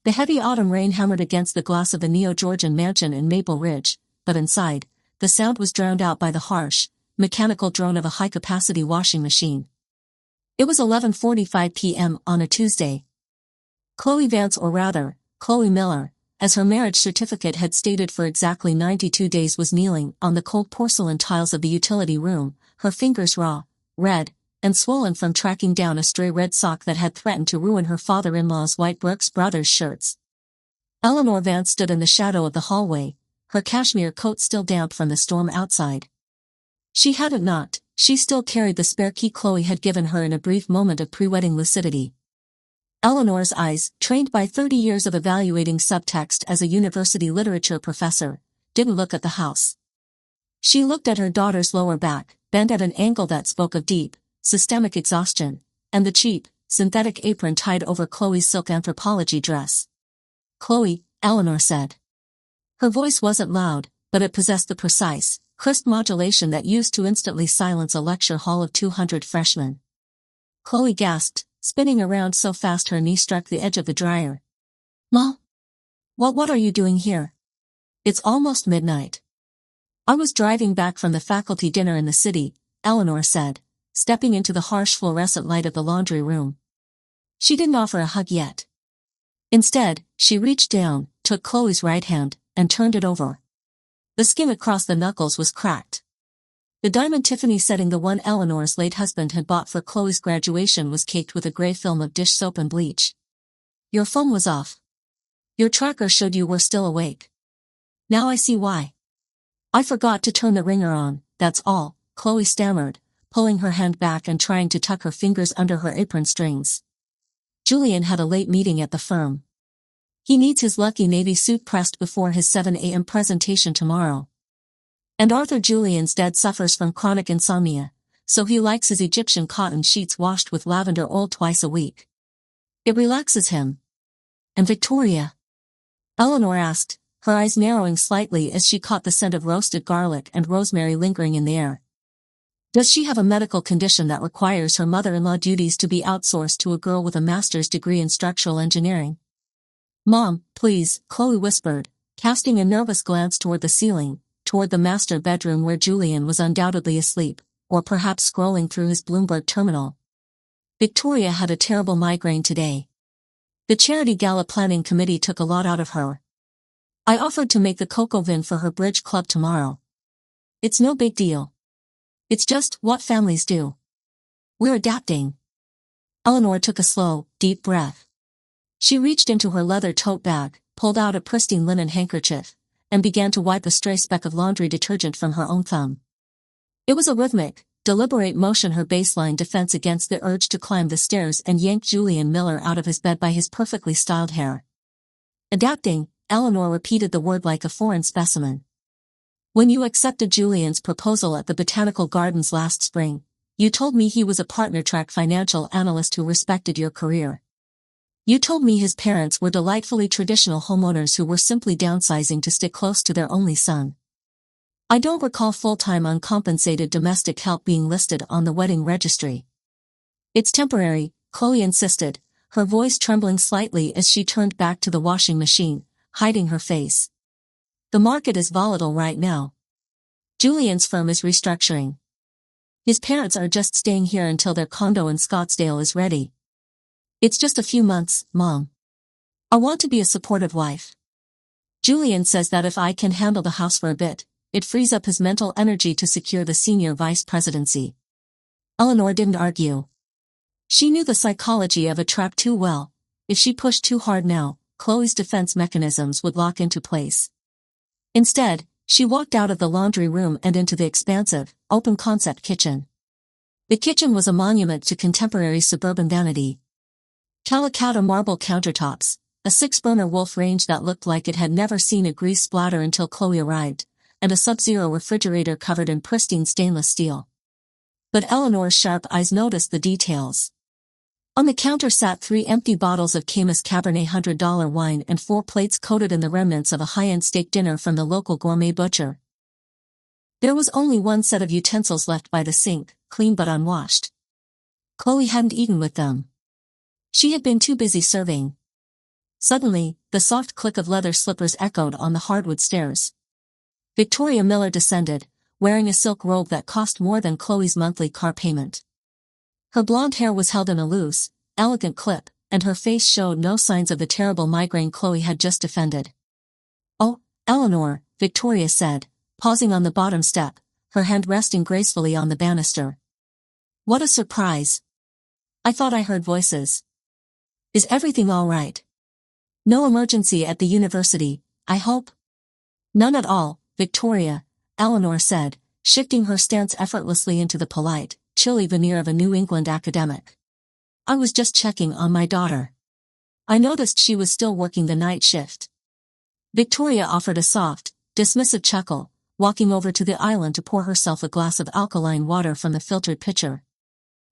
The heavy autumn rain hammered against the glass of the neo-Georgian mansion in Maple Ridge, but inside, the sound was drowned out by the harsh, mechanical drone of a high-capacity washing machine. It was 11:45 p.m. on a Tuesday. Chloe Vance, or rather, Chloe Miller, as her marriage certificate had stated for exactly 92 days, was kneeling on the cold porcelain tiles of the utility room, her fingers raw, red, and swollen from tracking down a stray red sock that had threatened to ruin her father-in-law's white Brooks Brothers shirts. Eleanor Vance stood in the shadow of the hallway, her cashmere coat still damp from the storm outside. She hadn't knocked, she still carried the spare key Chloe had given her in a brief moment of pre-wedding lucidity. Eleanor's eyes, trained by 30 years of evaluating subtext as a university literature professor, didn't look at the house. She looked at her daughter's lower back, bent at an angle that spoke of deep, systemic exhaustion, and the cheap, synthetic apron tied over Chloe's silk anthropology dress. "Chloe," Eleanor said. Her voice wasn't loud, but it possessed the precise, crisp modulation that used to instantly silence a lecture hall of 200 freshmen. Chloe gasped, spinning around so fast her knee struck the edge of the dryer. "Ma? What are you doing here? It's almost midnight." "I was driving back from the faculty dinner in the city," Eleanor said, stepping into the harsh fluorescent light of the laundry room. She didn't offer a hug yet. Instead, she reached down, took Chloe's right hand, and turned it over. The skin across the knuckles was cracked. The diamond Tiffany setting, the one Eleanor's late husband had bought for Chloe's graduation, was caked with a gray film of dish soap and bleach. "Your phone was off. Your tracker showed you were still awake. Now I see why. I forgot to turn the ringer on, that's all," Chloe stammered, pulling her hand back and trying to tuck her fingers under her apron strings. "Julian had a late meeting at the firm. He needs his lucky navy suit pressed before his 7 a.m. presentation tomorrow. And Arthur Julian's dad suffers from chronic insomnia, so he likes his Egyptian cotton sheets washed with lavender oil twice a week. It relaxes him." "And Victoria?" Eleanor asked, her eyes narrowing slightly as she caught the scent of roasted garlic and rosemary lingering in the air. "Does she have a medical condition that requires her mother-in-law duties to be outsourced to a girl with a master's degree in structural engineering?" "Mom, please," Chloe whispered, casting a nervous glance toward the ceiling, toward the master bedroom where Julian was undoubtedly asleep, or perhaps scrolling through his Bloomberg terminal. "Victoria had a terrible migraine today. The charity gala planning committee took a lot out of her. I offered to make the cocoa vin for her bridge club tomorrow. It's no big deal. It's just what families do. We're adapting." Eleanor took a slow, deep breath. She reached into her leather tote bag, pulled out a pristine linen handkerchief, and began to wipe a stray speck of laundry detergent from her own thumb. It was a rhythmic, deliberate motion, her baseline defense against the urge to climb the stairs and yank Julian Miller out of his bed by his perfectly styled hair. "Adapting," Eleanor repeated the word like a foreign specimen. "When you accepted Julian's proposal at the Botanical Gardens last spring, you told me he was a partner-track financial analyst who respected your career. You told me his parents were delightfully traditional homeowners who were simply downsizing to stick close to their only son. I don't recall full-time uncompensated domestic help being listed on the wedding registry." "It's temporary," Chloe insisted, her voice trembling slightly as she turned back to the washing machine, hiding her face. "The market is volatile right now. Julian's firm is restructuring. His parents are just staying here until their condo in Scottsdale is ready. It's just a few months, Mom. I want to be a supportive wife. Julian says that if I can handle the house for a bit, it frees up his mental energy to secure the senior vice presidency." Eleanor didn't argue. She knew the psychology of a trap too well. If she pushed too hard now, Chloe's defense mechanisms would lock into place. Instead, she walked out of the laundry room and into the expansive, open-concept kitchen. The kitchen was a monument to contemporary suburban vanity. Calacatta marble countertops, a 6-burner Wolf range that looked like it had never seen a grease splatter until Chloe arrived, and a Sub-Zero refrigerator covered in pristine stainless steel. But Eleanor's sharp eyes noticed the details. On the counter sat 3 empty bottles of Caymus Cabernet $100 wine and 4 plates coated in the remnants of a high-end steak dinner from the local gourmet butcher. There was only one set of utensils left by the sink, clean but unwashed. Chloe hadn't eaten with them. She had been too busy serving. Suddenly, the soft click of leather slippers echoed on the hardwood stairs. Victoria Miller descended, wearing a silk robe that cost more than Chloe's monthly car payment. Her blonde hair was held in a loose, elegant clip, and her face showed no signs of the terrible migraine Chloe had just defended. "Oh, Eleanor," Victoria said, pausing on the bottom step, her hand resting gracefully on the banister. "What a surprise. I thought I heard voices. Is everything all right? No emergency at the university, I hope?" "None at all, Victoria," Eleanor said, shifting her stance effortlessly into the polite, chilly veneer of a New England academic. "I was just checking on my daughter. I noticed she was still working the night shift." Victoria offered a soft, dismissive chuckle, walking over to the island to pour herself a glass of alkaline water from the filtered pitcher.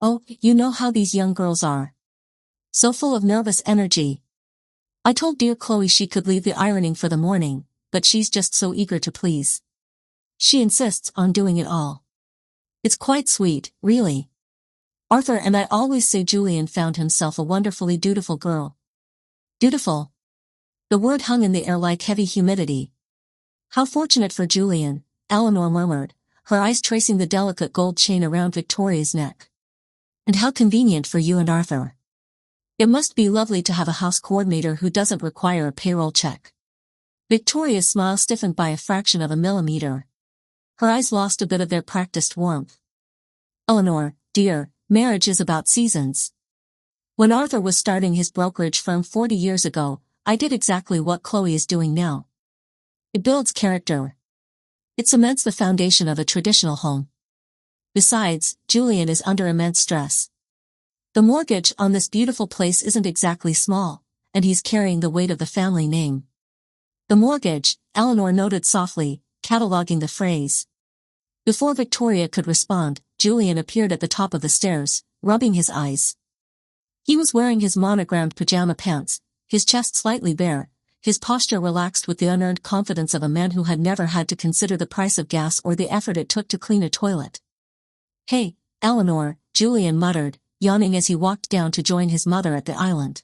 "Oh, you know how these young girls are. So full of nervous energy. I told dear Chloe she could leave the ironing for the morning, but she's just so eager to please. She insists on doing it all. It's quite sweet, really. Arthur and I always say Julian found himself a wonderfully dutiful girl." "Dutiful?" The word hung in the air like heavy humidity. "How fortunate for Julian," Eleanor murmured, her eyes tracing the delicate gold chain around Victoria's neck. "And how convenient for you and Arthur. It must be lovely to have a house coordinator who doesn't require a payroll check." Victoria's smile stiffened by a fraction of a millimeter. Her eyes lost a bit of their practiced warmth. "Eleanor, dear, marriage is about seasons. When Arthur was starting his brokerage firm 40 years ago, I did exactly what Chloe is doing now. It builds character. It cements the foundation of a traditional home. Besides, Julian is under immense stress. The mortgage on this beautiful place isn't exactly small, and he's carrying the weight of the family name." "The mortgage," Eleanor noted softly, cataloging the phrase. Before Victoria could respond, Julian appeared at the top of the stairs, rubbing his eyes. He was wearing his monogrammed pajama pants, his chest slightly bare, his posture relaxed with the unearned confidence of a man who had never had to consider the price of gas or the effort it took to clean a toilet. "Hey, Eleanor," Julian muttered, yawning as he walked down to join his mother at the island.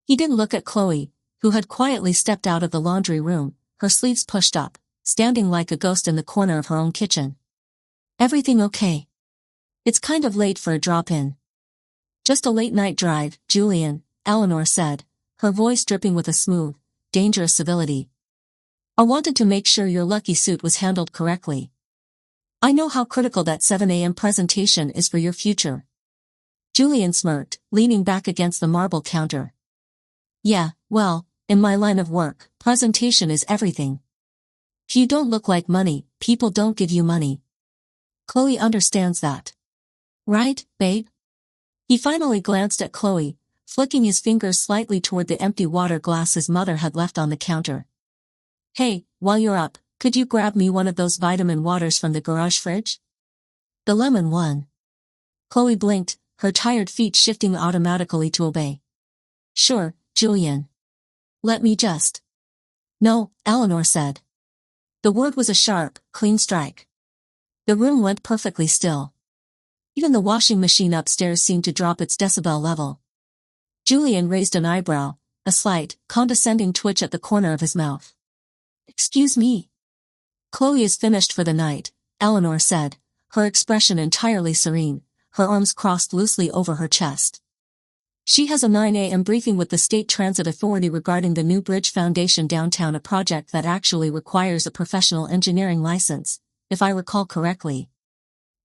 He didn't look at Chloe, who had quietly stepped out of the laundry room, her sleeves pushed up, standing like a ghost in the corner of her own kitchen. "Everything okay? It's kind of late for a drop-in." "Just a late-night drive, Julian," Eleanor said, her voice dripping with a smooth, dangerous civility. "I wanted to make sure your lucky suit was handled correctly. I know how critical that 7 a.m. presentation is for your future." Julian smirked, leaning back against the marble counter. "Yeah, well, in my line of work, presentation is everything. If you don't look like money, people don't give you money. Chloe understands that. Right, babe?" He finally glanced at Chloe, flicking his fingers slightly toward the empty water glass his mother had left on the counter. "Hey, while you're up, could you grab me one of those vitamin waters from the garage fridge? The lemon one." Chloe blinked, her tired feet shifting automatically to obey. "Sure, Julian. Let me just." "No," Eleanor said. The word was a sharp, clean strike. The room went perfectly still. Even the washing machine upstairs seemed to drop its decibel level. Julian raised an eyebrow, a slight, condescending twitch at the corner of his mouth. "Excuse me." "Chloe is finished for the night," Eleanor said, her expression entirely serene, her arms crossed loosely over her chest. "She has a 9 a.m. briefing with the State Transit Authority regarding the new bridge foundation downtown, a project that actually requires a professional engineering license, if I recall correctly.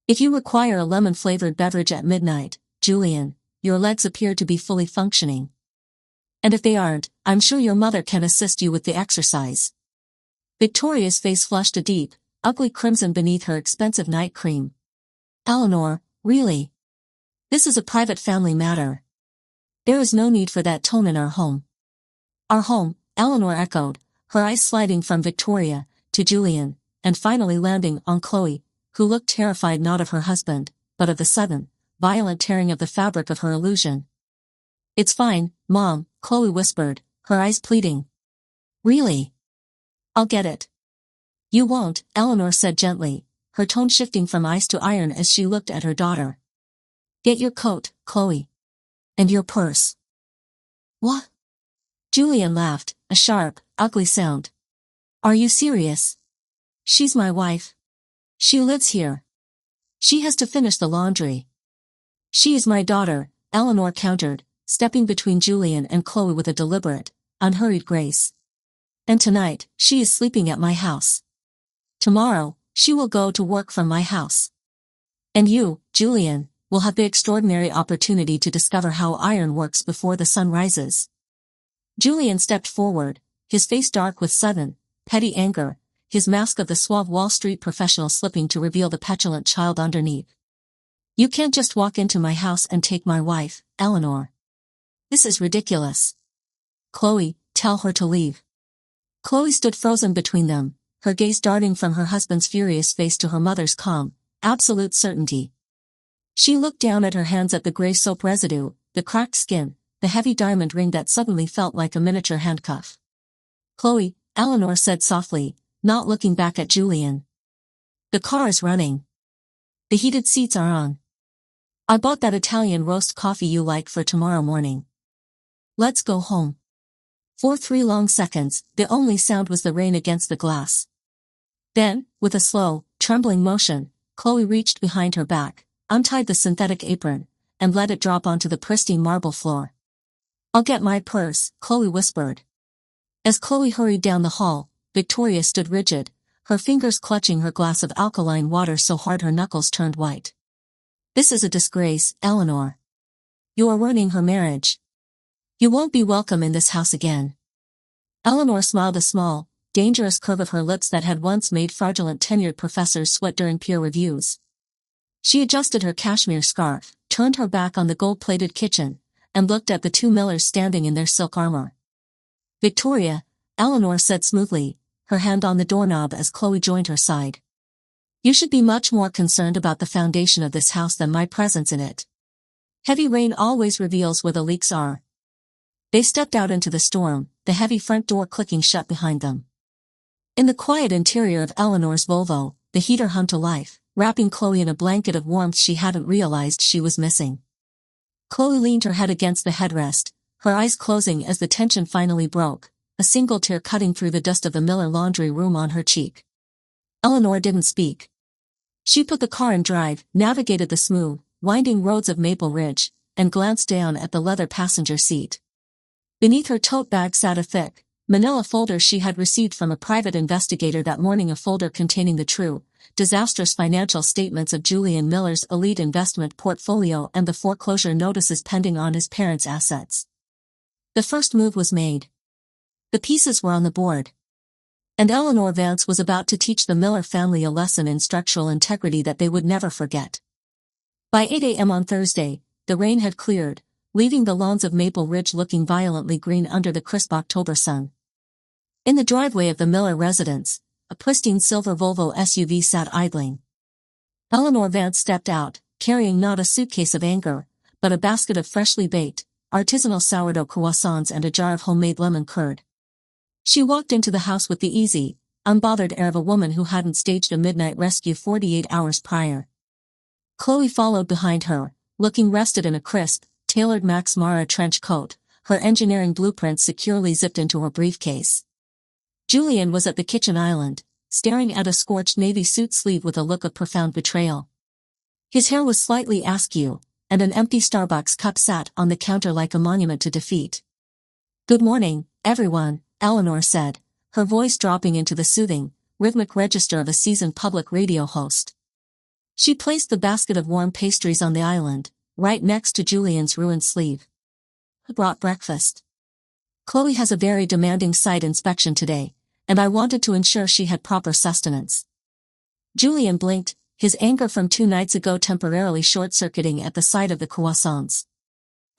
If you require a lemon-flavored beverage at midnight, Julian, your legs appear to be fully functioning. And if they aren't, I'm sure your mother can assist you with the exercise." Victoria's face flushed a deep, ugly crimson beneath her expensive night cream. "Eleanor, really? This is a private family matter. There is no need for that tone in our home." "Our home," Eleanor echoed, her eyes sliding from Victoria to Julian, and finally landing on Chloe, who looked terrified not of her husband, but of the sudden, violent tearing of the fabric of her illusion. "It's fine, Mom," Chloe whispered, her eyes pleading. "Really? I'll get it." "You won't," Eleanor said gently, her tone shifting from ice to iron as she looked at her daughter. "Get your coat, Chloe. And your purse." "What?" Julian laughed, a sharp, ugly sound. Are you serious? She's my wife. She lives here. She has to finish the laundry. She is my daughter, Eleanor countered, stepping between Julian and Chloe with a deliberate, unhurried grace. And tonight, she is sleeping at my house. Tomorrow, she will go to work from my house. And you, Julian, will have the extraordinary opportunity to discover how iron works before the sun rises. Julian stepped forward, his face dark with sudden, petty anger, his mask of the suave Wall Street professional slipping to reveal the petulant child underneath. You can't just walk into my house and take my wife, Eleanor. This is ridiculous. Chloe, tell her to leave. Chloe stood frozen between them, her gaze darting from her husband's furious face to her mother's calm, absolute certainty. She looked down at her hands at the gray soap residue, the cracked skin, the heavy diamond ring that suddenly felt like a miniature handcuff. Chloe, Eleanor said softly, not looking back at Julian. The car is running. The heated seats are on. I bought that Italian roast coffee you like for tomorrow morning. Let's go home. For 3 long seconds, the only sound was the rain against the glass. Then, with a slow, trembling motion, Chloe reached behind her back, untied the synthetic apron, and let it drop onto the pristine marble floor. I'll get my purse, Chloe whispered. As Chloe hurried down the hall, Victoria stood rigid, her fingers clutching her glass of alkaline water so hard her knuckles turned white. This is a disgrace, Eleanor. You are ruining her marriage. You won't be welcome in this house again. Eleanor smiled, a small, dangerous curve of her lips that had once made fraudulent tenured professors sweat during peer reviews. She adjusted her cashmere scarf, turned her back on the gold-plated kitchen, and looked at the 2 Millers standing in their silk armor. Victoria, Eleanor said smoothly, her hand on the doorknob as Chloe joined her side. You should be much more concerned about the foundation of this house than my presence in it. Heavy rain always reveals where the leaks are. They stepped out into the storm, the heavy front door clicking shut behind them. In the quiet interior of Eleanor's Volvo, the heater hummed to life, wrapping Chloe in a blanket of warmth she hadn't realized she was missing. Chloe leaned her head against the headrest, her eyes closing as the tension finally broke, a single tear cutting through the dust of the Miller laundry room on her cheek. Eleanor didn't speak. She put the car in drive, navigated the smooth, winding roads of Maple Ridge, and glanced down at the leather passenger seat. Beneath her tote bag sat a thick, manila folder she had received from a private investigator that morning, a folder containing the true, disastrous financial statements of Julian Miller's elite investment portfolio and the foreclosure notices pending on his parents' assets. The first move was made. The pieces were on the board. And Eleanor Vance was about to teach the Miller family a lesson in structural integrity that they would never forget. By 8 a.m. on Thursday, the rain had cleared, leaving the lawns of Maple Ridge looking violently green under the crisp October sun. In the driveway of the Miller residence, a pristine silver Volvo SUV sat idling. Eleanor Vance stepped out, carrying not a suitcase of anger, but a basket of freshly baked, artisanal sourdough croissants and a jar of homemade lemon curd. She walked into the house with the easy, unbothered air of a woman who hadn't staged a midnight rescue 48 hours prior. Chloe followed behind her, looking rested in a crisp, tailored Max Mara trench coat, her engineering blueprints securely zipped into her briefcase. Julian was at the kitchen island, staring at a scorched navy suit sleeve with a look of profound betrayal. His hair was slightly askew, and an empty Starbucks cup sat on the counter like a monument to defeat. "Good morning, everyone," Eleanor said, her voice dropping into the soothing, rhythmic register of a seasoned public radio host. She placed the basket of warm pastries on the island, right next to Julian's ruined sleeve. "Who brought breakfast? Chloe has a very demanding site inspection today, and I wanted to ensure she had proper sustenance." Julian blinked, his anger from 2 nights ago temporarily short-circuiting at the sight of the croissants.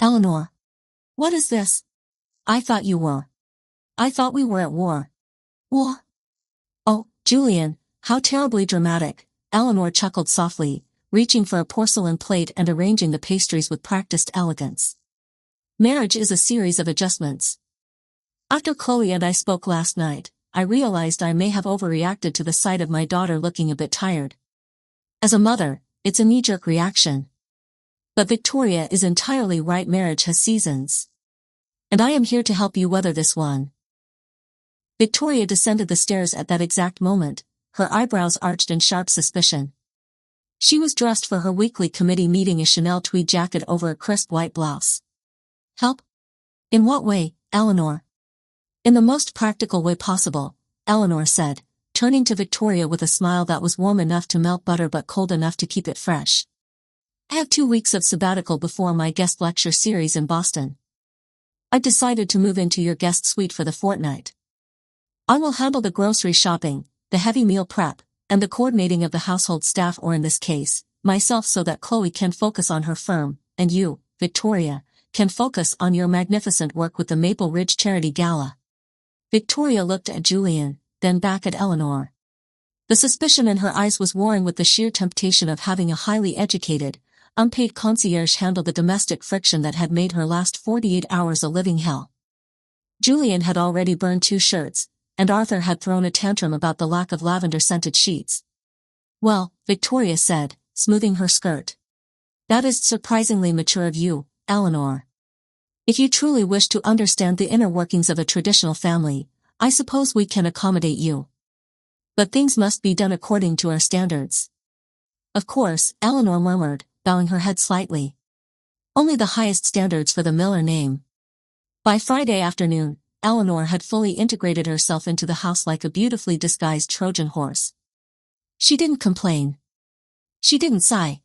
"Eleanor. What is this? I thought we were at war." "War? Oh, Julian, how terribly dramatic," Eleanor chuckled softly, reaching for a porcelain plate and arranging the pastries with practiced elegance. "Marriage is a series of adjustments. After Chloe and I spoke last night, I realized I may have overreacted to the sight of my daughter looking a bit tired. As a mother, it's a knee-jerk reaction. But Victoria is entirely right, marriage has seasons. And I am here to help you weather this one. Victoria descended the stairs at that exact moment, her eyebrows arched in sharp suspicion. She was dressed for her weekly committee meeting, a Chanel tweed jacket over a crisp white blouse. Help? In what way, Eleanor? In the most practical way possible, Eleanor said, turning to Victoria with a smile that was warm enough to melt butter but cold enough to keep it fresh. I have 2 weeks of sabbatical before my guest lecture series in Boston. I decided to move into your guest suite for the fortnight. I will handle the grocery shopping, the heavy meal prep, and the coordinating of the household staff, or in this case, myself, so that Chloe can focus on her firm, and you, Victoria, can focus on your magnificent work with the Maple Ridge Charity Gala. Victoria looked at Julian, then back at Eleanor. The suspicion in her eyes was warring with the sheer temptation of having a highly educated, unpaid concierge handle the domestic friction that had made her last 48 hours a living hell. Julian had already burned 2 shirts, and Arthur had thrown a tantrum about the lack of lavender-scented sheets. Well, Victoria said, smoothing her skirt. That is surprisingly mature of you, Eleanor. If you truly wish to understand the inner workings of a traditional family, I suppose we can accommodate you. But things must be done according to our standards. Of course, Eleanor murmured, bowing her head slightly. Only the highest standards for the Miller name. By Friday afternoon, Eleanor had fully integrated herself into the house like a beautifully disguised Trojan horse. She didn't complain. She didn't sigh.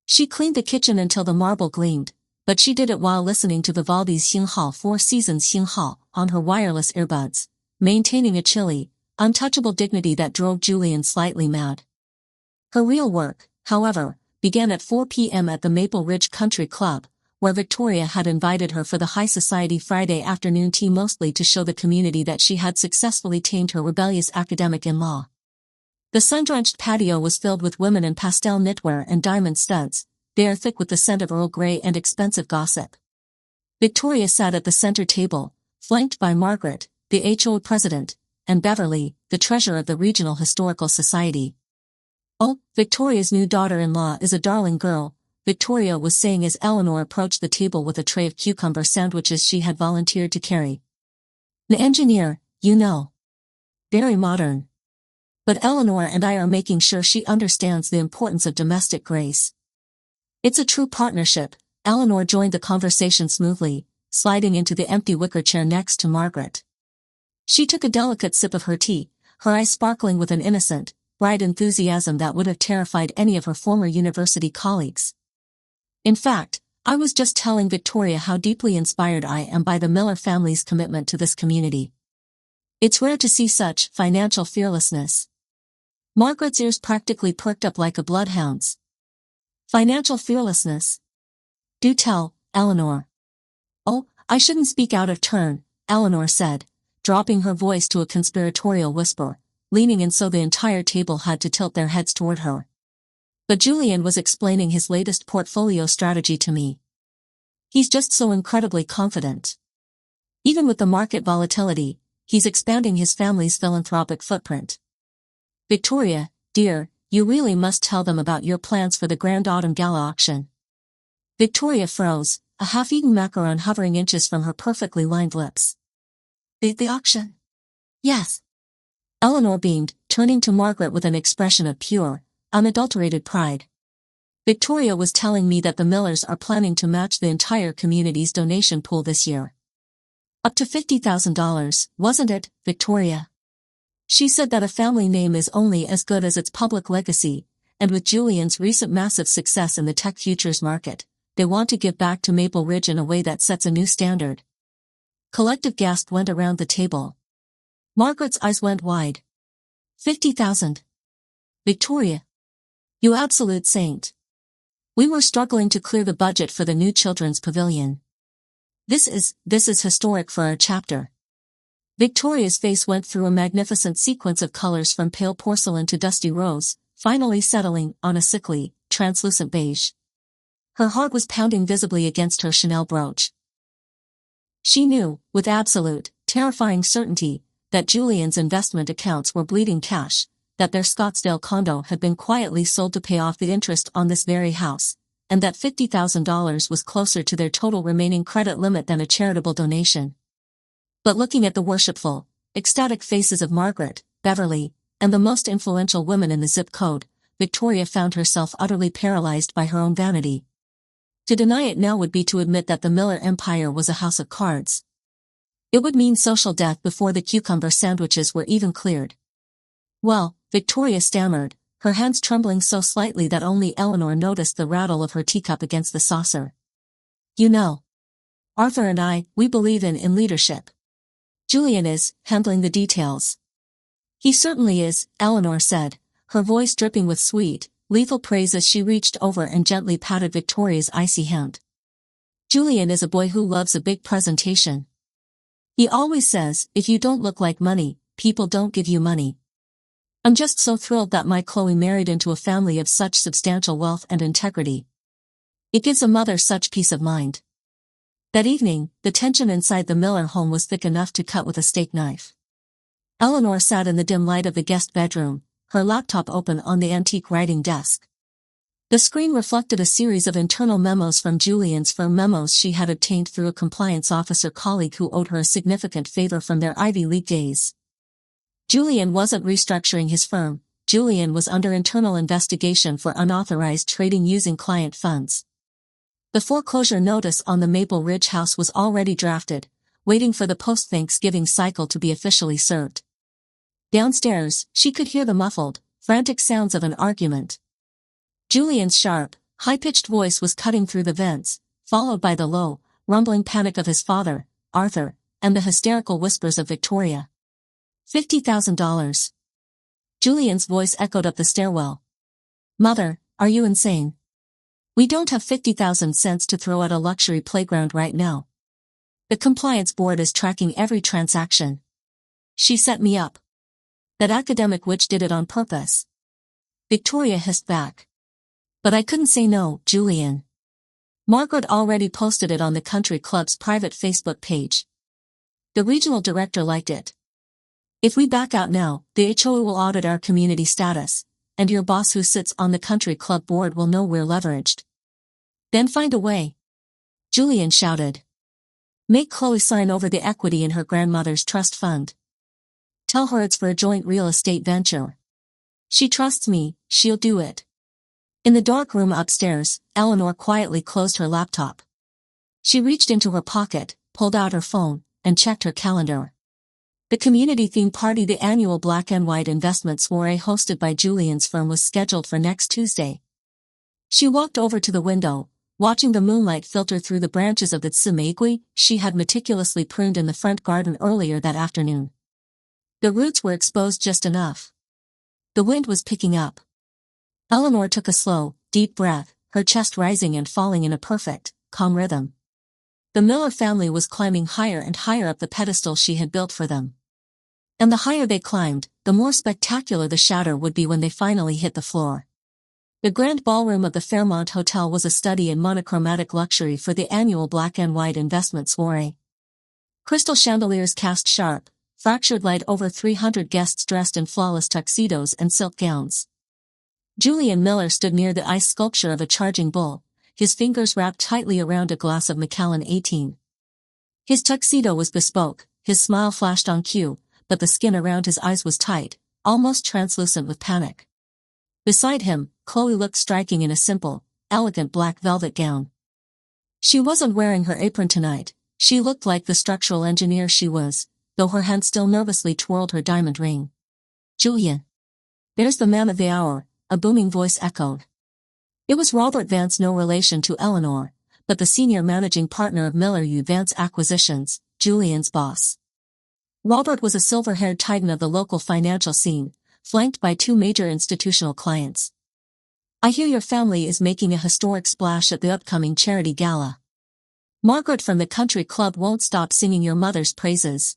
She cleaned the kitchen until the marble gleamed, but she did it while listening to Vivaldi's Xinghao 4 Seasons Xinghao on her wireless earbuds, maintaining a chilly, untouchable dignity that drove Julian slightly mad. Her real work, however, began at 4 p.m. at the Maple Ridge Country Club, where Victoria had invited her for the high society Friday afternoon tea, mostly to show the community that she had successfully tamed her rebellious academic in-law. The sun-drenched patio was filled with women in pastel knitwear and diamond studs, bare thick with the scent of Earl Grey and expensive gossip. Victoria sat at the center table, flanked by Margaret, the HO president, and Beverly, the treasurer of the Regional Historical Society. Oh, Victoria's new daughter-in-law is a darling girl, Victoria was saying as Eleanor approached the table with a tray of cucumber sandwiches she had volunteered to carry. An engineer, you know. Very modern. But Eleanor and I are making sure she understands the importance of domestic grace. It's a true partnership. Eleanor joined the conversation smoothly, sliding into the empty wicker chair next to Margaret. She took a delicate sip of her tea, her eyes sparkling with an innocent, bright enthusiasm that would have terrified any of her former university colleagues. In fact, I was just telling Victoria how deeply inspired I am by the Miller family's commitment to this community. It's rare to see such financial fearlessness. Margaret's ears practically perked up like a bloodhound's. Financial fearlessness? Do tell, Eleanor. Oh, I shouldn't speak out of turn, Eleanor said, dropping her voice to a conspiratorial whisper, leaning in so the entire table had to tilt their heads toward her. But Julian was explaining his latest portfolio strategy to me. He's just so incredibly confident. Even with the market volatility, he's expanding his family's philanthropic footprint. Victoria, dear, you really must tell them about your plans for the Grand Autumn Gala auction. Victoria froze, a half-eaten macaron hovering inches from her perfectly lined lips. The auction? Yes. Eleanor beamed, turning to Margaret with an expression of pure, unadulterated pride. Victoria was telling me that the Millers are planning to match the entire community's donation pool this year. Up to $50,000, wasn't it, Victoria? She said that a family name is only as good as its public legacy, and with Julian's recent massive success in the tech futures market, they want to give back to Maple Ridge in a way that sets a new standard. Collective gasp went around the table. Margaret's eyes went wide. 50,000. Victoria. You absolute saint. We were struggling to clear the budget for the new children's pavilion. This is historic for our chapter. Victoria's face went through a magnificent sequence of colors from pale porcelain to dusty rose, finally settling on a sickly, translucent beige. Her heart was pounding visibly against her Chanel brooch. She knew, with absolute, terrifying certainty, that Julian's investment accounts were bleeding cash, that their Scottsdale condo had been quietly sold to pay off the interest on this very house, and that $50,000 was closer to their total remaining credit limit than a charitable donation. But looking at the worshipful, ecstatic faces of Margaret, Beverly, and the most influential women in the zip code, Victoria found herself utterly paralyzed by her own vanity. To deny it now would be to admit that the Miller empire was a house of cards. It would mean social death before the cucumber sandwiches were even cleared. Well, Victoria stammered, her hands trembling so slightly that only Eleanor noticed the rattle of her teacup against the saucer. You know, Arthur and I, we believe in leadership. Julian is handling the details. He certainly is, Eleanor said, her voice dripping with sweet, lethal praise as she reached over and gently patted Victoria's icy hand. Julian is a boy who loves a big presentation. He always says, if you don't look like money, people don't give you money. I'm just so thrilled that my Chloe married into a family of such substantial wealth and integrity. It gives a mother such peace of mind. That evening, the tension inside the Miller home was thick enough to cut with a steak knife. Eleanor sat in the dim light of the guest bedroom, her laptop open on the antique writing desk. The screen reflected a series of internal memos from Julian's firm, memos she had obtained through a compliance officer colleague who owed her a significant favor from their Ivy League days. Julian wasn't restructuring his firm, Julian was under internal investigation for unauthorized trading using client funds. The foreclosure notice on the Maple Ridge house was already drafted, waiting for the post-Thanksgiving cycle to be officially served. Downstairs, she could hear the muffled, frantic sounds of an argument. Julian's sharp, high-pitched voice was cutting through the vents, followed by the low, rumbling panic of his father, Arthur, and the hysterical whispers of Victoria. $50,000. Julian's voice echoed up the stairwell. Mother, are you insane? We don't have 50,000 cents to throw at a luxury playground right now. The compliance board is tracking every transaction. She set me up. That academic witch did it on purpose. Victoria hissed back. But I couldn't say no, Julian. Margaret already posted it on the country club's private Facebook page. The regional director liked it. If we back out now, the HOA will audit our community status, and your boss who sits on the country club board will know we're leveraged. Then find a way. Julian shouted. Make Chloe sign over the equity in her grandmother's trust fund. Tell her it's for a joint real estate venture. She trusts me, she'll do it. In the dark room upstairs, Eleanor quietly closed her laptop. She reached into her pocket, pulled out her phone, and checked her calendar. The community-themed party, the annual Black and White investment soiree hosted by Julian's firm, was scheduled for next Tuesday. She walked over to the window, watching the moonlight filter through the branches of the tsumegui she had meticulously pruned in the front garden earlier that afternoon. The roots were exposed just enough. The wind was picking up. Eleanor took a slow, deep breath, her chest rising and falling in a perfect, calm rhythm. The Miller family was climbing higher and higher up the pedestal she had built for them. And the higher they climbed, the more spectacular the shatter would be when they finally hit the floor. The grand ballroom of the Fairmont Hotel was a study in monochromatic luxury for the annual Black and White investment soiree. Crystal chandeliers cast sharp, fractured light over 300 guests dressed in flawless tuxedos and silk gowns. Julian Miller stood near the ice sculpture of a charging bull, his fingers wrapped tightly around a glass of Macallan 18. His tuxedo was bespoke, his smile flashed on cue, but the skin around his eyes was tight, almost translucent with panic. Beside him, Chloe looked striking in a simple, elegant black velvet gown. She wasn't wearing her apron tonight, she looked like the structural engineer she was, though her hand still nervously twirled her diamond ring. Julian. There's the man of the hour, a booming voice echoed. It was Robert Vance, no relation to Eleanor, but the senior managing partner of Miller Vance Acquisitions, Julian's boss. Robert was a silver-haired titan of the local financial scene, flanked by two major institutional clients. I hear your family is making a historic splash at the upcoming charity gala. Margaret from the country club won't stop singing your mother's praises.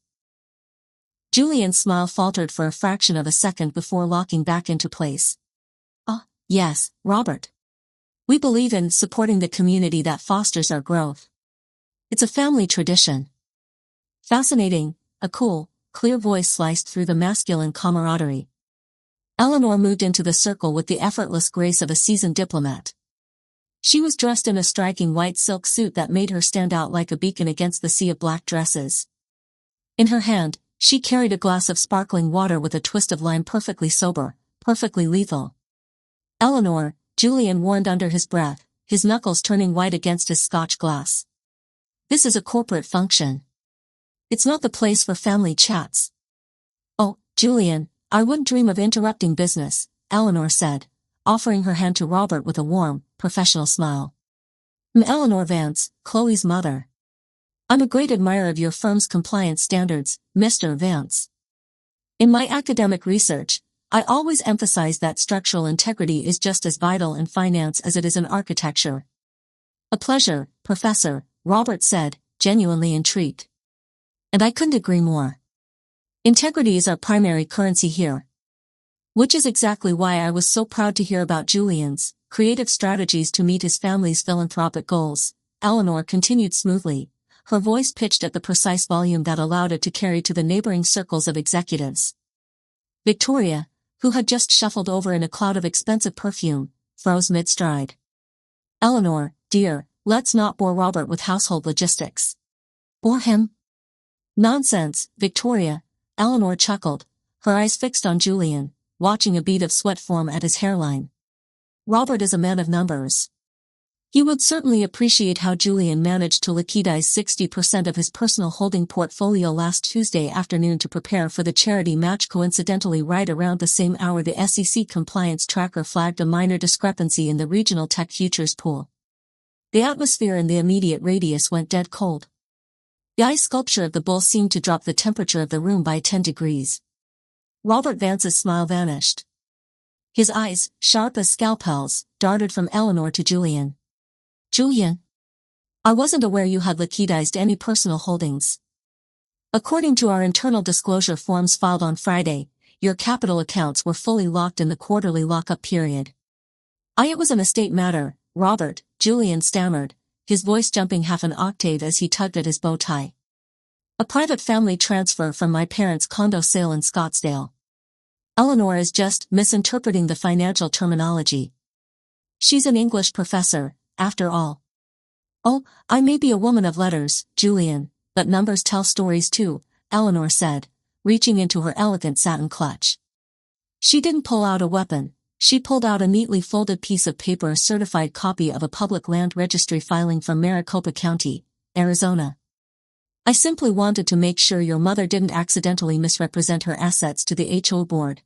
Julian's smile faltered for a fraction of a second before locking back into place. Yes, Robert. We believe in supporting the community that fosters our growth. It's a family tradition. Fascinating, a cool, clear voice sliced through the masculine camaraderie. Eleanor moved into the circle with the effortless grace of a seasoned diplomat. She was dressed in a striking white silk suit that made her stand out like a beacon against the sea of black dresses. In her hand, she carried a glass of sparkling water with a twist of lime, perfectly sober, perfectly lethal. "Eleanor," Julian warned under his breath, his knuckles turning white against his scotch glass. "This is a corporate function. It's not the place for family chats." "Oh, Julian, I wouldn't dream of interrupting business," Eleanor said, offering her hand to Robert with a warm, professional smile. "I'm Eleanor Vance, Chloe's mother. I'm a great admirer of your firm's compliance standards, Mr. Vance. In my academic research, I always emphasize that structural integrity is just as vital in finance as it is in architecture." "A pleasure, Professor," Robert said, genuinely intrigued. "And I couldn't agree more. Integrity is our primary currency here. Which is exactly why I was so proud to hear about Julian's creative strategies to meet his family's philanthropic goals," Eleanor continued smoothly, her voice pitched at the precise volume that allowed it to carry to the neighboring circles of executives. Victoria, who had just shuffled over in a cloud of expensive perfume, froze mid-stride. "Eleanor, dear, let's not bore Robert with household logistics." "Bore him?" "Nonsense, Victoria," Eleanor chuckled, her eyes fixed on Julian, watching a bead of sweat form at his hairline. "Robert is a man of numbers. He would certainly appreciate how Julian managed to liquidize 60% of his personal holding portfolio last Tuesday afternoon to prepare for the charity match. Coincidentally, right around the same hour the SEC compliance tracker flagged a minor discrepancy in the regional tech futures pool. The atmosphere in the immediate radius went dead cold. The ice sculpture of the bull seemed to drop the temperature of the room by 10 degrees. Robert Vance's smile vanished. His eyes, sharp as scalpels, darted from Eleanor to Julian. "Julian, I wasn't aware you had liquidized any personal holdings. According to our internal disclosure forms filed on Friday, your capital accounts were fully locked in the quarterly lockup period." "It was an estate matter, Robert," Julian stammered, his voice jumping half an octave as he tugged at his bow tie. "A private family transfer from my parents' condo sale in Scottsdale." Eleanor is just misinterpreting the financial terminology. She's an English professor, after all. "Oh, I may be a woman of letters, Julian, but numbers tell stories too," Eleanor said, reaching into her elegant satin clutch. She didn't pull out a weapon, she pulled out a neatly folded piece of paper, a certified copy of a public land registry filing from Maricopa County, Arizona. "I simply wanted to make sure your mother didn't accidentally misrepresent her assets to the HO board.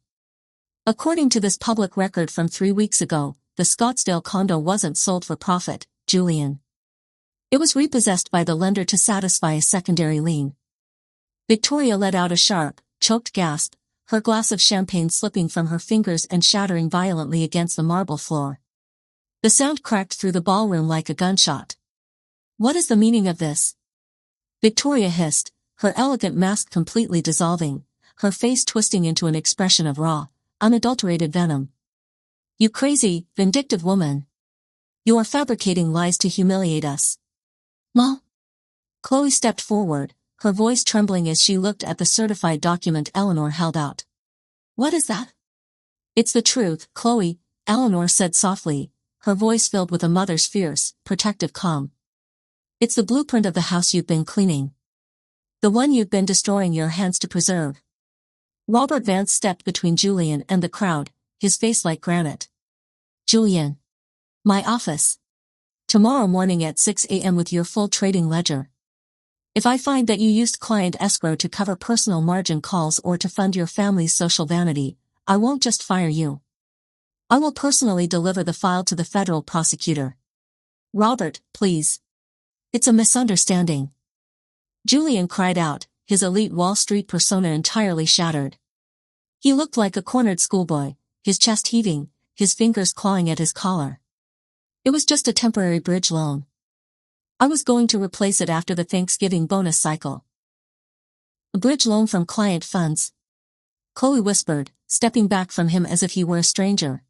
According to this public record from 3 weeks ago, the Scottsdale condo wasn't sold for profit, Julian. It was repossessed by the lender to satisfy a secondary lien." Victoria let out a sharp, choked gasp, her glass of champagne slipping from her fingers and shattering violently against the marble floor. The sound cracked through the ballroom like a gunshot. "What is the meaning of this?" Victoria hissed, her elegant mask completely dissolving, her face twisting into an expression of raw, unadulterated venom. "You crazy, vindictive woman. You are fabricating lies to humiliate us." "Ma?" Chloe stepped forward, her voice trembling as she looked at the certified document Eleanor held out. "What is that?" "It's the truth, Chloe," Eleanor said softly, her voice filled with a mother's fierce, protective calm. "It's the blueprint of the house you've been cleaning. The one you've been destroying your hands to preserve." Robert Vance stepped between Julian and the crowd, his face like granite. "Julian. My office. Tomorrow morning at 6 a.m. with your full trading ledger. If I find that you used client escrow to cover personal margin calls or to fund your family's social vanity, I won't just fire you. I will personally deliver the file to the federal prosecutor." "Robert, please. It's a misunderstanding." Julian cried out, his elite Wall Street persona entirely shattered. He looked like a cornered schoolboy, his chest heaving, his fingers clawing at his collar. "It was just a temporary bridge loan. I was going to replace it after the Thanksgiving bonus cycle." "A bridge loan from client funds?" Chloe whispered, stepping back from him as if he were a stranger.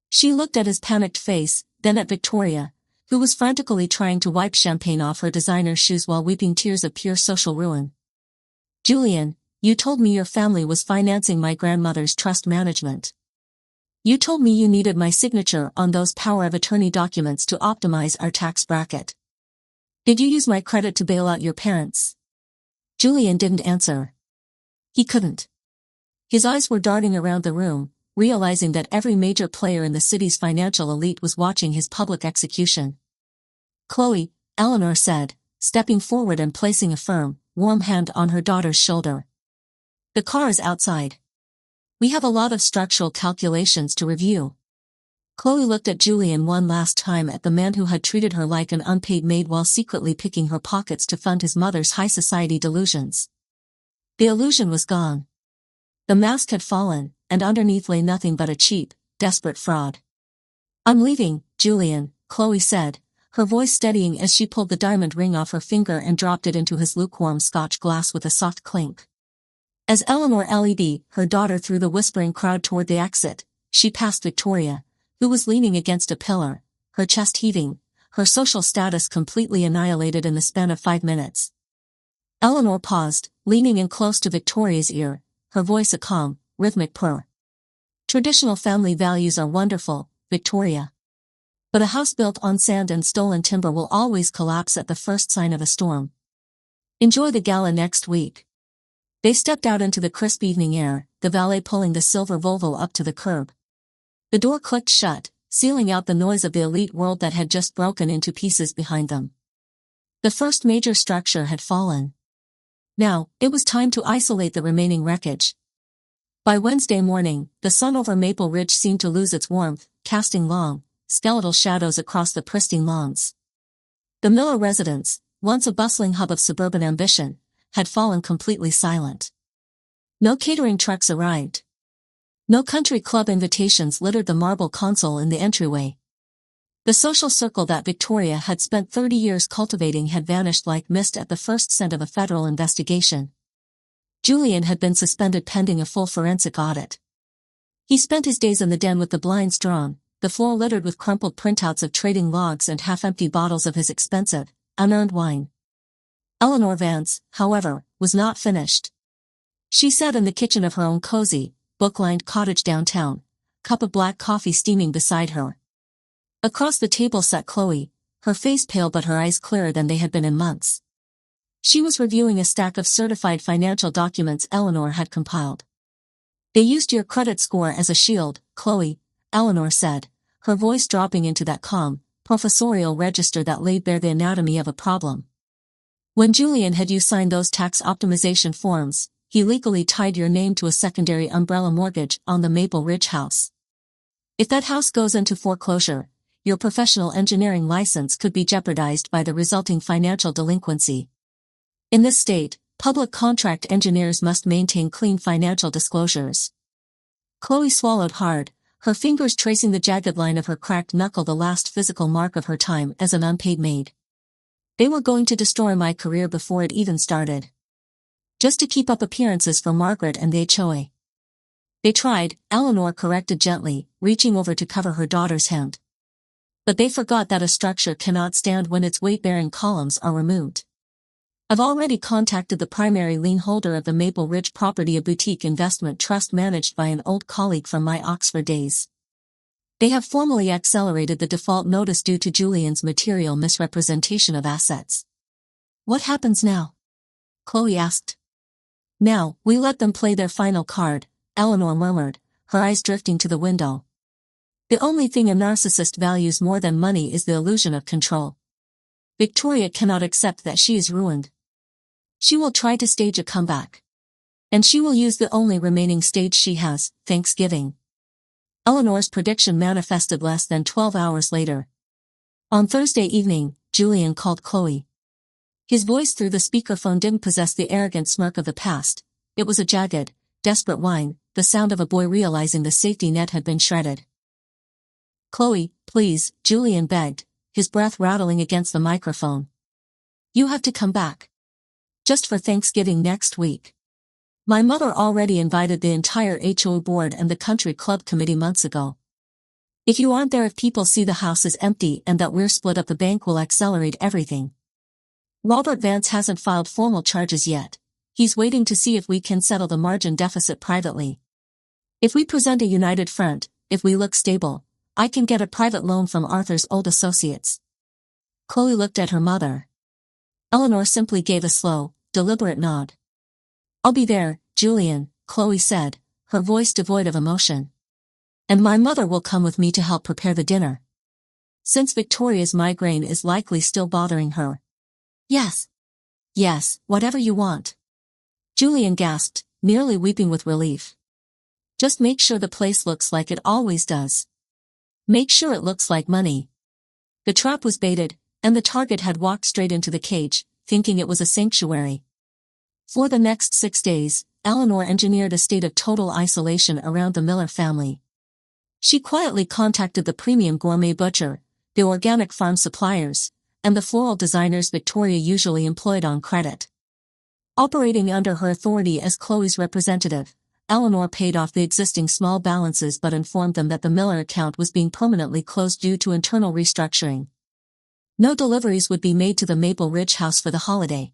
She looked at his panicked face, then at Victoria, who was frantically trying to wipe champagne off her designer shoes while weeping tears of pure social ruin. "Julian, you told me your family was financing my grandmother's trust management." You told me you needed my signature on those power of attorney documents to optimize our tax bracket. Did you use my credit to bail out your parents? Julian didn't answer. He couldn't. His eyes were darting around the room, realizing that every major player in the city's financial elite was watching his public execution. Chloe, Eleanor said, stepping forward and placing a firm, warm hand on her daughter's shoulder. The car is outside. We have a lot of structural calculations to review. Chloe looked at Julian one last time, at the man who had treated her like an unpaid maid while secretly picking her pockets to fund his mother's high society delusions. The illusion was gone. The mask had fallen, and underneath lay nothing but a cheap, desperate fraud. I'm leaving, Julian, Chloe said, her voice steadying as she pulled the diamond ring off her finger and dropped it into his lukewarm Scotch glass with a soft clink. As Eleanor led her daughter through the whispering crowd toward the exit, she passed Victoria, who was leaning against a pillar, her chest heaving, her social status completely annihilated in the span of 5 minutes. Eleanor paused, leaning in close to Victoria's ear, her voice a calm, rhythmic purr. Traditional family values are wonderful, Victoria. But a house built on sand and stolen timber will always collapse at the first sign of a storm. Enjoy the gala next week. They stepped out into the crisp evening air, the valet pulling the silver Volvo up to the curb. The door clicked shut, sealing out the noise of the elite world that had just broken into pieces behind them. The first major structure had fallen. Now, it was time to isolate the remaining wreckage. By Wednesday morning, the sun over Maple Ridge seemed to lose its warmth, casting long, skeletal shadows across the pristine lawns. The Miller residence, once a bustling hub of suburban ambition, had fallen completely silent. No catering trucks arrived. No country club invitations littered the marble console in the entryway. The social circle that Victoria had spent 30 years cultivating had vanished like mist at the first scent of a federal investigation. Julian had been suspended pending a full forensic audit. He spent his days in the den with the blinds drawn, the floor littered with crumpled printouts of trading logs and half-empty bottles of his expensive, unearned wine. Eleanor Vance, however, was not finished. She sat in the kitchen of her own cozy, book-lined cottage downtown, cup of black coffee steaming beside her. Across the table sat Chloe, her face pale but her eyes clearer than they had been in months. She was reviewing a stack of certified financial documents Eleanor had compiled. They used your credit score as a shield, Chloe, Eleanor said, her voice dropping into that calm, professorial register that laid bare the anatomy of a problem. When Julian had you sign those tax optimization forms, he legally tied your name to a secondary umbrella mortgage on the Maple Ridge house. If that house goes into foreclosure, your professional engineering license could be jeopardized by the resulting financial delinquency. In this state, public contract engineers must maintain clean financial disclosures. Chloe swallowed hard, her fingers tracing the jagged line of her cracked knuckle, the last physical mark of her time as an unpaid maid. They were going to destroy my career before it even started. Just to keep up appearances for Margaret and the HOA. They tried, Eleanor corrected gently, reaching over to cover her daughter's hand. But they forgot that a structure cannot stand when its weight-bearing columns are removed. I've already contacted the primary lien holder of the Maple Ridge property, a boutique investment trust managed by an old colleague from my Oxford days. They have formally accelerated the default notice due to Julian's material misrepresentation of assets. What happens now? Chloe asked. Now, we let them play their final card, Eleanor murmured, her eyes drifting to the window. The only thing a narcissist values more than money is the illusion of control. Victoria cannot accept that she is ruined. She will try to stage a comeback. And she will use the only remaining stage she has, Thanksgiving. Eleanor's prediction manifested less than 12 hours later. On Thursday evening, Julian called Chloe. His voice through the speakerphone didn't possess the arrogant smirk of the past. It was a jagged, desperate whine, the sound of a boy realizing the safety net had been shredded. Chloe, please, Julian begged, his breath rattling against the microphone. You have to come back. Just for Thanksgiving next week. My mother already invited the entire HOA board and the country club committee months ago. If you aren't there, if people see the house is empty and that we're split up, the bank will accelerate everything. Robert Vance hasn't filed formal charges yet. He's waiting to see if we can settle the margin deficit privately. If we present a united front, if we look stable, I can get a private loan from Arthur's old associates. Chloe looked at her mother. Eleanor simply gave a slow, deliberate nod. I'll be there, Julian, Chloe said, her voice devoid of emotion. And my mother will come with me to help prepare the dinner. Since Victoria's migraine is likely still bothering her. Yes. Yes, whatever you want. Julian gasped, nearly weeping with relief. Just make sure the place looks like it always does. Make sure it looks like money. The trap was baited, and the target had walked straight into the cage, thinking it was a sanctuary. For the next 6 days, Eleanor engineered a state of total isolation around the Miller family. She quietly contacted the premium gourmet butcher, the organic farm suppliers, and the floral designers Victoria usually employed on credit. Operating under her authority as Chloe's representative, Eleanor paid off the existing small balances but informed them that the Miller account was being permanently closed due to internal restructuring. No deliveries would be made to the Maple Ridge house for the holiday.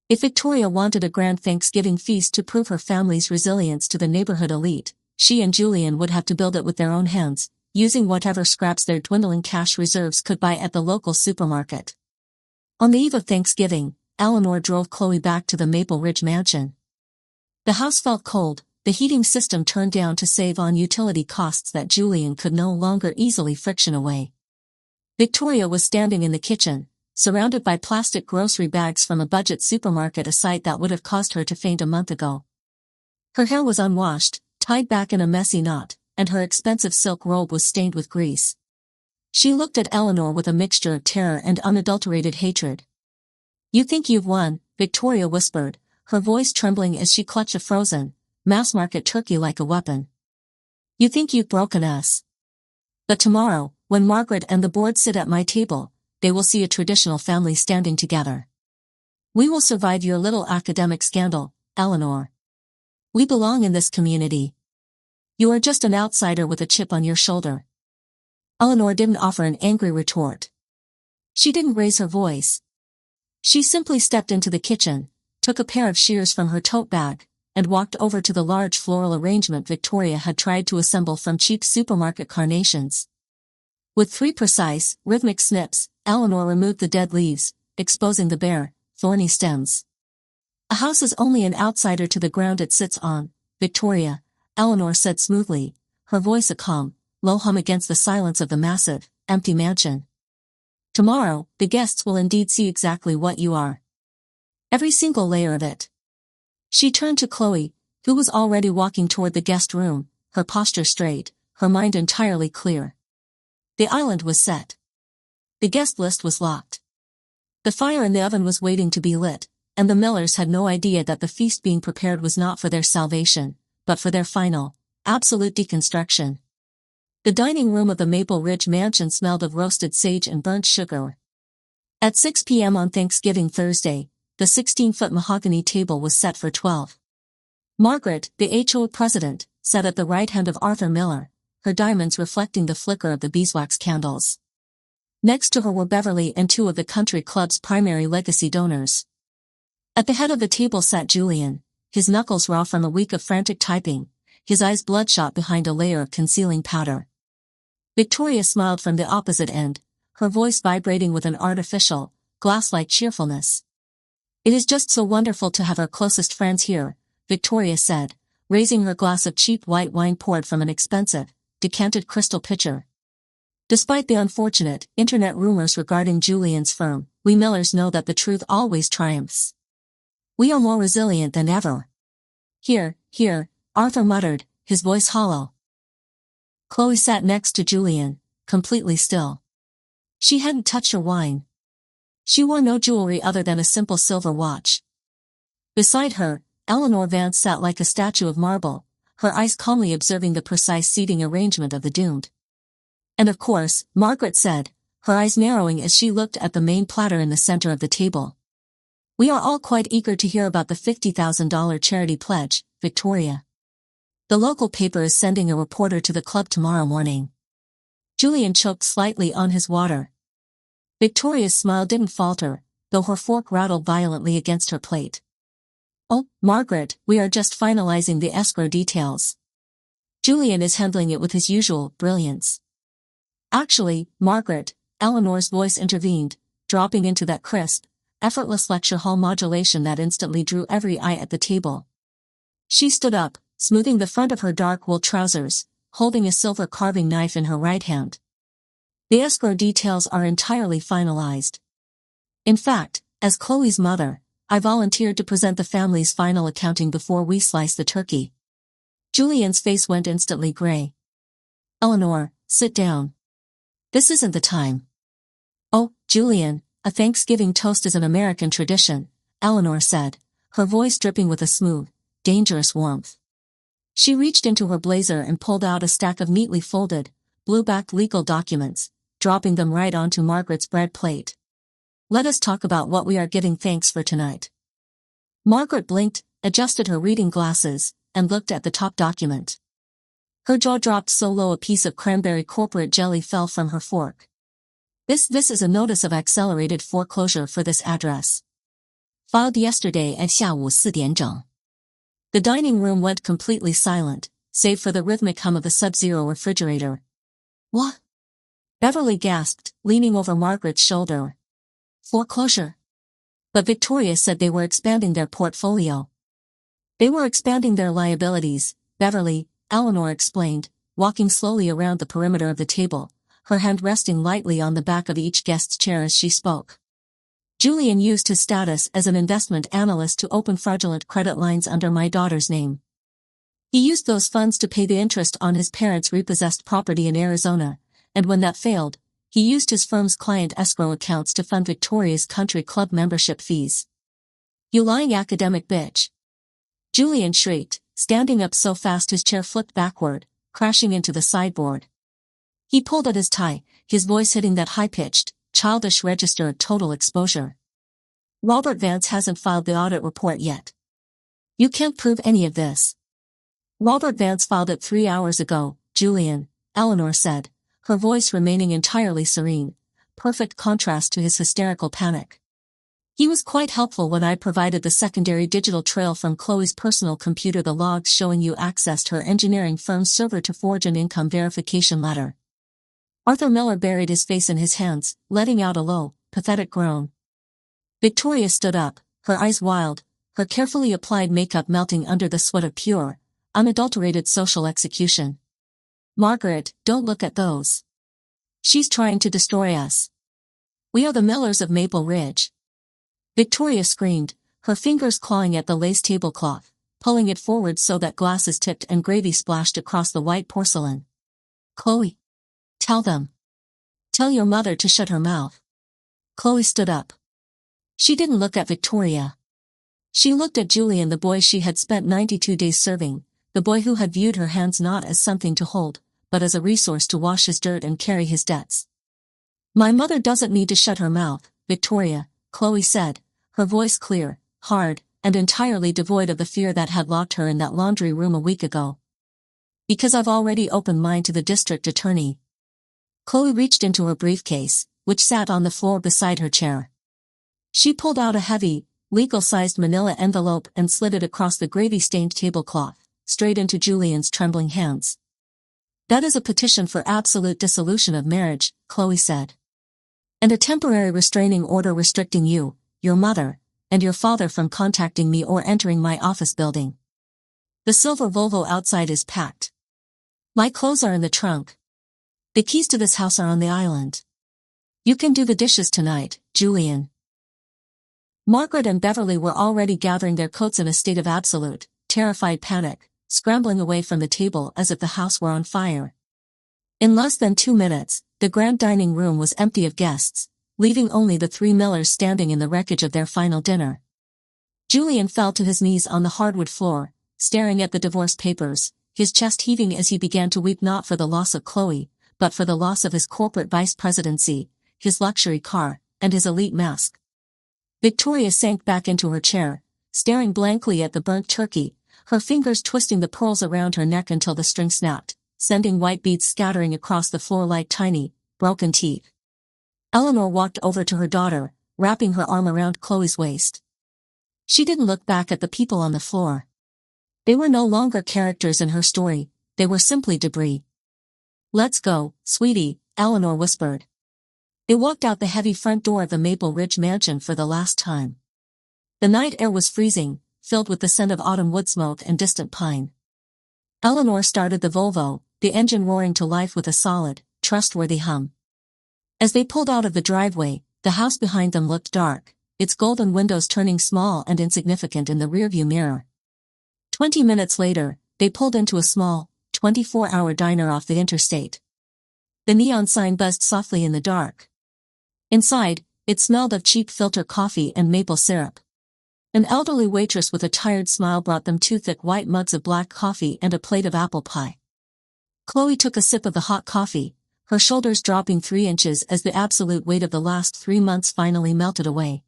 If Victoria wanted a grand Thanksgiving feast to prove her family's resilience to the neighborhood elite, she and Julian would have to build it with their own hands, using whatever scraps their dwindling cash reserves could buy at the local supermarket. On the eve of Thanksgiving, Eleanor drove Chloe back to the Maple Ridge mansion. The house felt cold, the heating system turned down to save on utility costs that Julian could no longer easily friction away. Victoria was standing in the kitchen, surrounded by plastic grocery bags from a budget supermarket, a sight that would have caused her to faint a month ago. Her hair was unwashed, tied back in a messy knot, and her expensive silk robe was stained with grease. She looked at Eleanor with a mixture of terror and unadulterated hatred. You think you've won, Victoria whispered, her voice trembling as she clutched a frozen, mass-market turkey like a weapon. You think you've broken us. But tomorrow, when Margaret and the board sit at my table, they will see a traditional family standing together. We will survive your little academic scandal, Eleanor. We belong in this community. You are just an outsider with a chip on your shoulder. Eleanor didn't offer an angry retort. She didn't raise her voice. She simply stepped into the kitchen, took a pair of shears from her tote bag, and walked over to the large floral arrangement Victoria had tried to assemble from cheap supermarket carnations. With 3 precise, rhythmic snips, Eleanor removed the dead leaves, exposing the bare, thorny stems. A house is only an outsider to the ground it sits on, Victoria, Eleanor said smoothly, her voice a calm, low hum against the silence of the massive, empty mansion. Tomorrow, the guests will indeed see exactly what you are. Every single layer of it. She turned to Chloe, who was already walking toward the guest room, her posture straight, her mind entirely clear. The island was set. The guest list was locked. The fire in the oven was waiting to be lit, and the Millers had no idea that the feast being prepared was not for their salvation, but for their final, absolute deconstruction. The dining room of the Maple Ridge mansion smelled of roasted sage and burnt sugar. At 6 p.m. on Thanksgiving Thursday, the 16-foot mahogany table was set for 12. Margaret, the HO president, sat at the right hand of Arthur Miller, her diamonds reflecting the flicker of the beeswax candles. Next to her were Beverly and 2 of the country club's primary legacy donors. At the head of the table sat Julian, his knuckles raw from a week of frantic typing, his eyes bloodshot behind a layer of concealing powder. Victoria smiled from the opposite end, her voice vibrating with an artificial, glass-like cheerfulness. It is just so wonderful to have our closest friends here, Victoria said, raising her glass of cheap white wine poured from an expensive, decanted crystal pitcher. Despite the unfortunate, internet rumors regarding Julian's firm, we Millers know that the truth always triumphs. We are more resilient than ever. Here, Arthur muttered, his voice hollow. Chloe sat next to Julian, completely still. She hadn't touched her wine. She wore no jewelry other than a simple silver watch. Beside her, Eleanor Vance sat like a statue of marble, her eyes calmly observing the precise seating arrangement of the doomed. And of course, Margaret said, her eyes narrowing as she looked at the main platter in the center of the table. We are all quite eager to hear about the $50,000 charity pledge, Victoria. The local paper is sending a reporter to the club tomorrow morning. Julian choked slightly on his water. Victoria's smile didn't falter, though her fork rattled violently against her plate. Oh, Margaret, we are just finalizing the escrow details. Julian is handling it with his usual brilliance. Actually, Margaret, Eleanor's voice intervened, dropping into that crisp, effortless lecture hall modulation that instantly drew every eye at the table. She stood up, smoothing the front of her dark wool trousers, holding a silver carving knife in her right hand. The escrow details are entirely finalized. In fact, as Chloe's mother, I volunteered to present the family's final accounting before we slice the turkey. Julian's face went instantly gray. Eleanor, sit down. This isn't the time. Oh, Julian, a Thanksgiving toast is an American tradition, Eleanor said, her voice dripping with a smooth, dangerous warmth. She reached into her blazer and pulled out a stack of neatly folded, blue-backed legal documents, dropping them right onto Margaret's bread plate. Let us talk about what we are giving thanks for tonight. Margaret blinked, adjusted her reading glasses, and looked at the top document. Her jaw dropped so low a piece of cranberry corporate jelly fell from her fork. This is a notice of accelerated foreclosure for this address. Filed yesterday at 下午4点整. The dining room went completely silent, save for the rhythmic hum of the sub-zero refrigerator. What? Beverly gasped, leaning over Margaret's shoulder. Foreclosure. But Victoria said they were expanding their portfolio. They were expanding their liabilities, Beverly, Eleanor explained, walking slowly around the perimeter of the table, her hand resting lightly on the back of each guest's chair as she spoke. Julian used his status as an investment analyst to open fraudulent credit lines under my daughter's name. He used those funds to pay the interest on his parents' repossessed property in Arizona, and when that failed, he used his firm's client escrow accounts to fund Victoria's country club membership fees. You lying academic bitch. Julian shrieked, standing up so fast his chair flipped backward, crashing into the sideboard. He pulled at his tie, his voice hitting that high-pitched, childish register of total exposure. Robert Vance hasn't filed the audit report yet. You can't prove any of this. Robert Vance filed it 3 hours ago, Julian, Eleanor said, her voice remaining entirely serene, perfect contrast to his hysterical panic. He was quite helpful when I provided the secondary digital trail from Chloe's personal computer, the logs showing you accessed her engineering firm's server to forge an income verification letter. Arthur Miller buried his face in his hands, letting out a low, pathetic groan. Victoria stood up, her eyes wild, her carefully applied makeup melting under the sweat of pure, unadulterated social execution. Margaret, don't look at those. She's trying to destroy us. We are the Millers of Maple Ridge. Victoria screamed, her fingers clawing at the lace tablecloth, pulling it forward so that glasses tipped and gravy splashed across the white porcelain. Chloe. Tell them. Tell your mother to shut her mouth. Chloe stood up. She didn't look at Victoria. She looked at Julian, the boy she had spent 92 days serving, the boy who had viewed her hands not as something to hold, but as a resource to wash his dirt and carry his debts. My mother doesn't need to shut her mouth, Victoria, Chloe said, her voice clear, hard, and entirely devoid of the fear that had locked her in that laundry room a week ago. Because I've already opened mine to the district attorney. Chloe reached into her briefcase, which sat on the floor beside her chair. She pulled out a heavy, legal-sized manila envelope and slid it across the gravy-stained tablecloth, straight into Julian's trembling hands. That is a petition for absolute dissolution of marriage, Chloe said. And a temporary restraining order restricting you, your mother, and your father from contacting me or entering my office building. The silver Volvo outside is packed. My clothes are in the trunk. The keys to this house are on the island. You can do the dishes tonight, Julian. Margaret and Beverly were already gathering their coats in a state of absolute, terrified panic, scrambling away from the table as if the house were on fire. In less than 2 minutes, the grand dining room was empty of guests, leaving only the 3 Millers standing in the wreckage of their final dinner. Julian fell to his knees on the hardwood floor, staring at the divorce papers, his chest heaving as he began to weep not for the loss of Chloe, but for the loss of his corporate vice presidency, his luxury car, and his elite mask. Victoria sank back into her chair, staring blankly at the burnt turkey, her fingers twisting the pearls around her neck until the string snapped, sending white beads scattering across the floor like tiny, broken teeth. Eleanor walked over to her daughter, wrapping her arm around Chloe's waist. She didn't look back at the people on the floor. They were no longer characters in her story, they were simply debris. "Let's go, sweetie," Eleanor whispered. They walked out the heavy front door of the Maple Ridge mansion for the last time. The night air was freezing, filled with the scent of autumn wood smoke and distant pine. Eleanor started the Volvo, the engine roaring to life with a solid, trustworthy hum. As they pulled out of the driveway, the house behind them looked dark, its golden windows turning small and insignificant in the rearview mirror. 20 minutes later, they pulled into a small, 24-hour diner off the interstate. The neon sign buzzed softly in the dark. Inside, it smelled of cheap filter coffee and maple syrup. An elderly waitress with a tired smile brought them 2 thick white mugs of black coffee and a plate of apple pie. Chloe took a sip of the hot coffee, her shoulders dropping 3 inches as the absolute weight of the last 3 months finally melted away.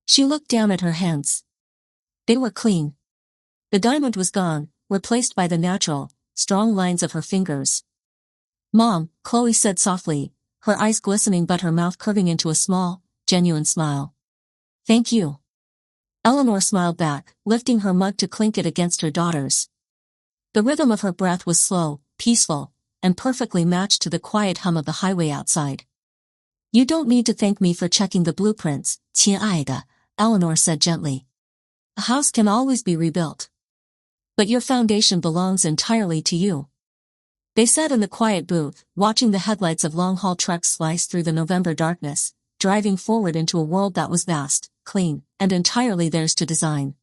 She looked down at her hands. They were clean. The diamond was gone, replaced by the natural, strong lines of her fingers. "Mom," Chloe said softly, her eyes glistening but her mouth curving into a small, genuine smile. "Thank you." Eleanor smiled back, lifting her mug to clink it against her daughter's. The rhythm of her breath was slow, peaceful, and perfectly matched to the quiet hum of the highway outside. "You don't need to thank me for checking the blueprints, 亲爱的," Eleanor said gently. "A house can always be rebuilt. But your foundation belongs entirely to you." They sat in the quiet booth, watching the headlights of long-haul trucks slice through the November darkness, driving forward into a world that was vast, clean, and entirely theirs to design.